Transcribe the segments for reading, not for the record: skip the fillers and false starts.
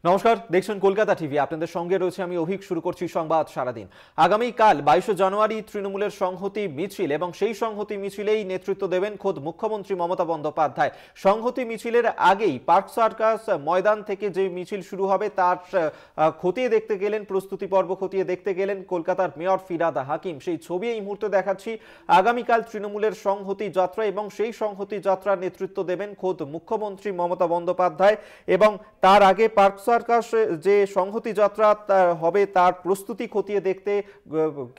নমস্কার, দেখছেন কলকাতা টিভি। আপনাদের সঙ্গে রয়েছে আমি অভিক। শুরু করছি সংবাদ সারাদিন। আগামীকাল 22 জানুয়ারি তৃণমূলের সংহতি মিছিল এবং সেই সংহতি মিছিলেই নেতৃত্ব দেবেন খোদ মুখ্যমন্ত্রী মমতা বন্দ্যোপাধ্যায়। সংহতি মিছিলের আগেই পার্ক সার্কাস ময়দান থেকে যে মিছিল শুরু হবে তার খতিয়ে দেখতে গেলেন, প্রস্তুতি পর্ব খতিয়ে দেখতে গেলেন কলকাতার মেয়র ফিরহাদ হাকিম। সেই ছবি এই মুহূর্তে দেখাচ্ছি। আগামীকাল তৃণমূলের সংহতি যাত্রা এবং সেই সংহতি যাত্রার নেতৃত্ব দেবেন খোদ মুখ্যমন্ত্রী মমতা বন্দ্যোপাধ্যায় এবং তার আগে পার্ক সার্কাস যে সংহতি যাত্রা হবে তার প্রস্তুতি খতিয়ে দেখতে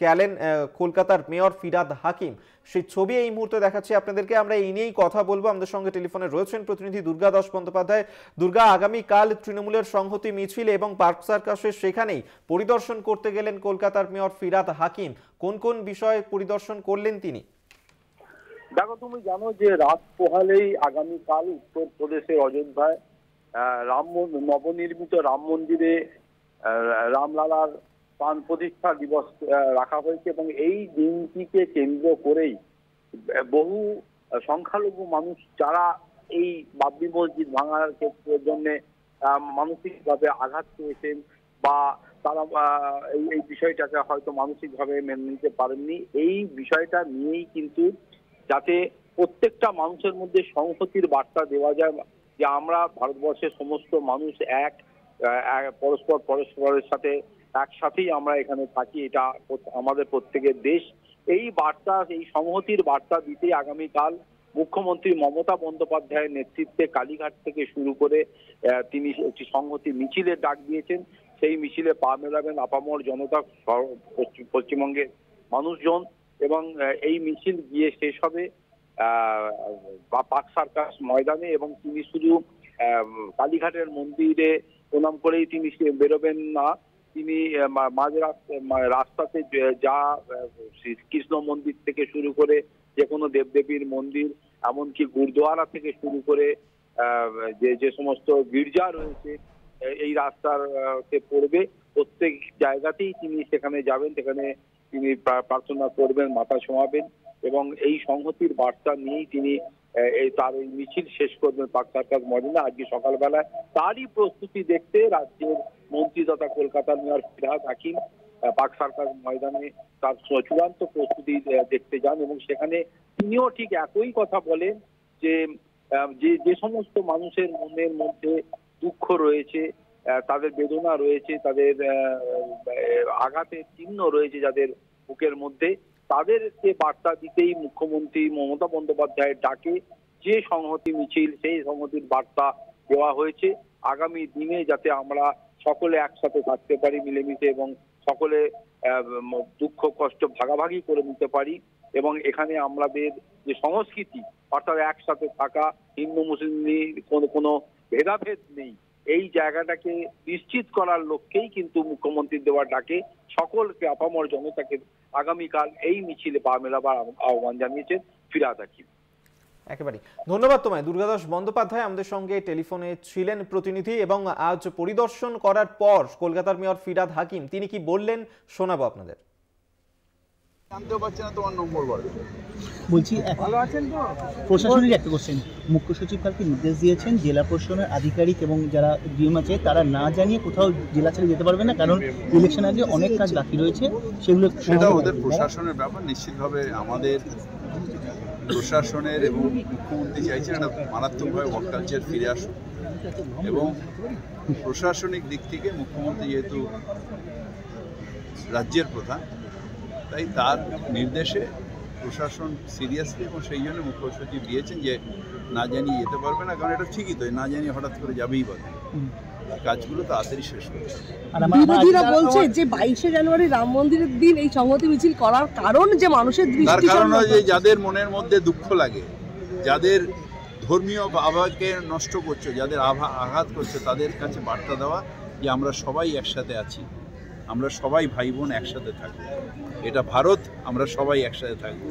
গেলেন কলকাতার মেয়র ফিরহাদ হাকিম। সেই ছবি এই মুহূর্তে দেখাচ্ছি আপনাদেরকে। আমরা এই নিয়েই কথা বলবো। আমাদের সঙ্গে টেলিফোনে রয়েছেন প্রতিনিধি দুর্গা দাস বন্দ্যোপাধ্যায়। দুর্গা, আগামীকাল তৃণমূলের সংহতি মিছিল এবং পার্ক সার্কাসের সেখানেই পরিদর্শন করতে গেলেন কলকাতার মেয়র ফিরহাদ হাকিম। কোন কোন বিষয়ে পরিদর্শন করলেন তিনি? দেখো, তুমি জানো যে রাত পোহালেই আগামীকাল উত্তরপ্রদেশের অযোধ্যায় নবনির্মিত রাম মন্দিরে রামলালার প্রাণ প্রতিষ্ঠা দিবস রাখা হয়েছে এবং এই দিনটিকে কেন্দ্র করেই বহু সংখ্যালঘু মানুষ যারা এই বাবরি মসজিদ ভাঙার ক্ষেত্রের জন্য মানসিকভাবে আঘাত পেয়েছেন বা তারা এই বিষয়টাকে হয়তো মানসিকভাবে মেনে নিতে পারেননি, এই বিষয়টা নিয়েই কিন্তু যাতে প্রত্যেকটা মানুষের মধ্যে সংহতির বার্তা দেওয়া যায় যে আমরা ভারতবর্ষের সমস্ত মানুষ এক, পরস্পরের সাথে একসাথেই আমরা এখানে থাকি, এটা আমাদের প্রত্যেকের দেশ। এই বার্তা, এই সংহতির বার্তা দিতেই আগামীকাল মুখ্যমন্ত্রী মমতা বন্দ্যোপাধ্যায়ের নেতৃত্বে কালীঘাট থেকে শুরু করে তিনি একটি সংহতি মিছিলের ডাক দিয়েছেন। সেই মিছিলে পা মেলাবেন আপামর জনতা, পশ্চিমবঙ্গের মানুষজন এবং এই মিছিল গিয়ে শেষ হবে পার্ক সার্কাস ময়দানে এবং তিনি শুধু কালীঘাটের মন্দিরে প্রণাম করেই তিনি বেরোবেন না। তিনি মাঝ রাস্তাতে যা কৃষ্ণ মন্দির থেকে শুরু করে যে কোনো দেবদেবীর মন্দির, এমনকি গুরুদুয়ারা থেকে শুরু করে যে সমস্ত গির্জা রয়েছে এই রাস্তার পড়বে, প্রত্যেক জায়গাতেই তিনি সেখানে যাবেন, সেখানে তিনি প্রার্থনা করবেন, মাথা ছোঁয়াবেন এবং এই সংহতির বার্তা নিয়েই তিনি তার এই মিছিল শেষ করবেন পার্ক সার্কাস ময়দানে আজকে সকালবেলায়। তারই প্রস্তুতি দেখতে রাজ্যের মন্ত্রী তথা কলকাতার mayor Firhad Hakim park circus ময়দানে তার চূড়ান্ত প্রস্তুতি দেখতে যান এবং সেখানে তিনিও ঠিক একই কথা বলেন যে যে সমস্ত মানুষের মনের মধ্যে দুঃখ রয়েছে, তাদের বেদনা রয়েছে, তাদের আঘাতের চিহ্ন রয়েছে যাদের বুকের মধ্যে, তাদেরকে বার্তা দিতেই মুখ্যমন্ত্রী মমতা বন্দ্যোপাধ্যায়ের ডাকে যে সংহতি মিছিল, সেই সংহতির বার্তা দেওয়া হয়েছে। আগামী দিনে যাতে আমরা সকলে একসাথে থাকতে পারি মিলেমিশে এবং সকলে দুঃখ কষ্ট ভাগাভাগি করে নিতে পারি এবং এখানে আমাদের যে সংস্কৃতি অর্থাৎ একসাথে থাকা, হিন্দু মুসলিম কোনো ভেদাভেদ নেই, এই জায়গাটাকে নিশ্চিত করার লক্ষ্যেই কিন্তু মুখ্যমন্ত্রীর দেওয়ার ডাকে সকলকে আপামর জনতাকে আগামীকাল এই মিছিলে পা মেলাবার আহ্বান জানিয়েছেন ফিরহাদ হাকিম। একেবারে ধন্যবাদ তোমায় দুর্গাদাস বন্দ্যোপাধ্যায়। আমাদের সঙ্গে টেলিফোনে ছিলেন প্রতিনিধি এবং আজ পরিদর্শন করার পর কলকাতার মেয়র ফিরহাদ হাকিম তিনি কি বললেন শোনাবো আপনাদের। বলছি প্রশাসনের একটা কোশ্চেন, মুখ্য সচিব কালকে নির্দেশ দিয়েছেন জেলা প্রশাসনের আধিকারিক এবং যারা ডিএম আছে তারা না জানিয়ে কোথাও জেলা ছেড়ে যেতে পারবে না, কারণ ইলেকশন আগে অনেক কাজ বাকি রয়েছে, সেগুলো সেটা ওদের প্রশাসনের ব্যাপার। নিশ্চিতভাবে আমাদের প্রশাসনের এবং মুখ্যমন্ত্রী চাইছেন একটা মারাত্মকভাবে ওয়ার্ক কালচার ফিরে আসুক এবং প্রশাসনিক দিক থেকে মুখ্যমন্ত্রী যেহেতু রাজ্যের প্রধান, তাই তার নির্দেশে প্রশাসন সিরিয়াসলি এবং সেই জন্য মুখ্য সচিব দিয়েছেন যে না জানিয়ে যেতে পারবে না, কারণ এটা ঠিকই তো, না জানিয়ে হঠাৎ করে যাবেই বলে কাজগুলো তাড়াতাড়ি শেষ করবে। বিরোধীরা বলছে যে 22 জানুয়ারি রাম মন্দিরের দিন এই সংহতি মিছিল করার কারণ যে মানুষের দৃষ্টি, তার কারণ যে যাদের মনের মধ্যে দুঃখ লাগে, যাদের ধর্মীয় আবেগকে নষ্ট করছে, যাদের আঘাত করছে, তাদের কাছে বার্তা দেওয়া যে আমরা সবাই একসাথে আছি, আমরা সবাই ভাই বোন একসাথে থাকবো, এটা ভারত, আমরা সবাই একসাথে থাকবো,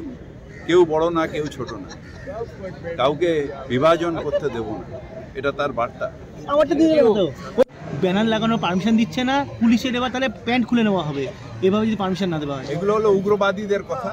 কেউ বড় না কেউ ছোট না, কাউকে বিভাজন করতে দেব না, এটা তার বার্তা। ব্যানার লাগানোর পারমিশন দিচ্ছে না পুলিশের, এবার তাহলে প্যান্ট খুলে নেওয়া হবে এভাবে যদি পারমিশন না দেওয়া হয়। এগুলো হলো উগ্রবাদীদের কথা,